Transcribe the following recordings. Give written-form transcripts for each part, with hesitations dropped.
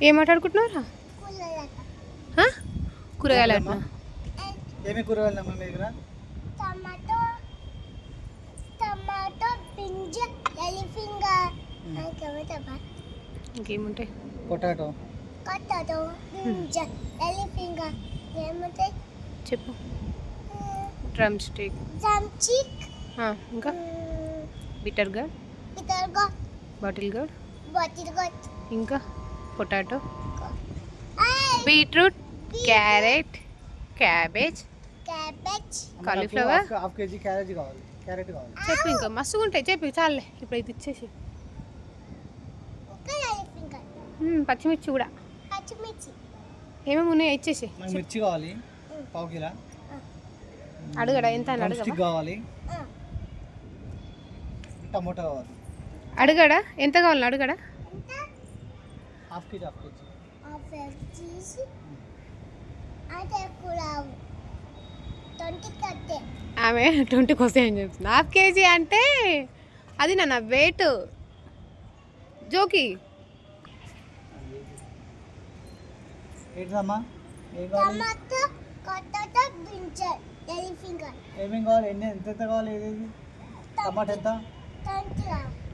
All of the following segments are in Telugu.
ఏం మాట్లాడుకుంటున్నారా? కూరగాయలు అట్లా ఏమి కూరగాయలు అమ్మ మీ దగ్గర? టమాటో టమాటో పింజ ఎలిఫింగర్ ఇంకేముంటాయి? పొటాటో పొటాటో పింజ ఎలిఫింగర్ ఏముంటాయి చెప్పు. డ్రమ్ స్టిక్, ఇంకా బిటర్ గార్డ్, బాటిల్ గార్డ్, ఇంకా potato, beetroot, carrot, cabbage, cauliflower. Half KG carrot కావాలి. చెప్పు, ఇంకా మస్తుగా ఉంటాయి. చెప్పు చాలే, ఇప్పుడు ఇది ఇచ్చేసి. పచ్చిమిర్చి కూడా, ఏమేమి ఉన్నాయో ఇచ్చేసి. మిర్చి కావాలి పావు కిలో. అడుగడా ఎంత అని అడుగు. స్టిక్ కావాలి, టమోటా కావాలి. అడుగడా ఎంత కావాలి అడుగడా. హాఫ్ కేజీ ఆమె 20 వస్తాయని చెప్తుంది. హాఫ్ కేజీ అంటే అది నా వెయిట్. జోకి ఏంటమ్మా ఏమేమి కావాలి? ఎంత కావాలి? ఏది టమాటా ఎంత?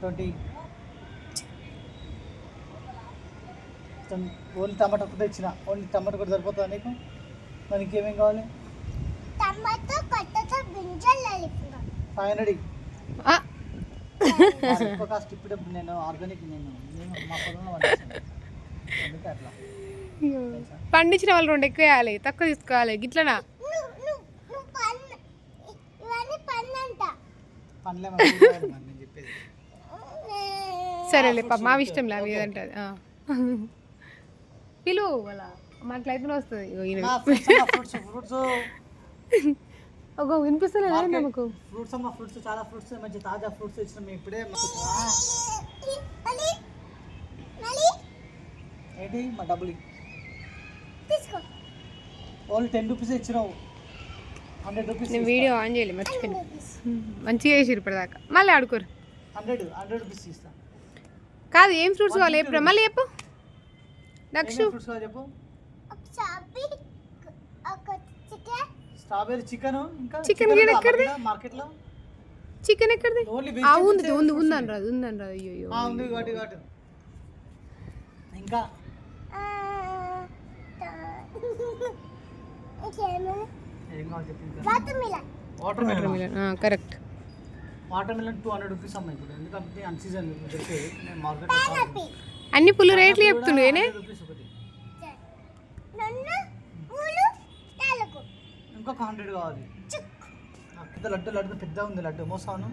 20. ఓన్లీ టమాటా ఒకటే ఇచ్చిన. ఓన్లీ టమాటా కూడా సరిపోతుందా నీకు? మరి ఇంకేమేమి కావాలి? 500. ఎక్కువ కాస్ట్. ఇప్పుడు నేను ఆర్గానిక్ మా పొలంలో పండించాను, అందుకే అట్లా. పండించిన వాళ్ళు 2 ఎక్కువ వేయాలి, తక్కువ తీసుకోవాలి. గిట్లనా? సరేలే, మా ఇష్టం లే, అవి ఏదంటే పిలువు అలా మాట్లాడితే వస్తుంది. ఒక వినిపిస్తలేదు మాకు. ఫ్రూట్స్ చాలా ఫ్రూట్స్, మంచి తాజా ఫ్రూట్స్ ఇచ్చినాం ఇప్పుడే. ఏంటి మా డబ్బులు? ఓన్లీ 10 రూపీస్ ఇచ్చినావు. 100 రూపీస్. నేను వీడియో ఆన్ చేయలేదు, మర్చిపోయినా. మంచిగా వేసిరు ఇప్పటిదాకా. మళ్ళీ ఆడుకోరు. 100 రూపీస్ ఇస్తా. కాదు, ఏం ఫ్రూట్స్ కావాలి ఎప్పుడు మళ్ళీ చెప్పు. దక్షు చెప్పు. Strawberry, chicken. ఇంకా చికెన్ ఎక్కడిది? మార్కెట్లో చికెన్ ఎక్కడిది? ఉందని రాదు. అయ్యో ఉంది. వాటి ఇంకా water melon. Correct. Water melon 200 rupees అమ్మాయి ఇప్పుడు, ఎందుకంటే అన్ సీజన్ దొరికేది. నేను మార్కెట్ అన్ని ఫుల్ రేట్లు చెప్తుండే. ఇంకొక 100 కావాలి. లడ్డు పెద్ద ఉంది. లడ్డు మోసాను.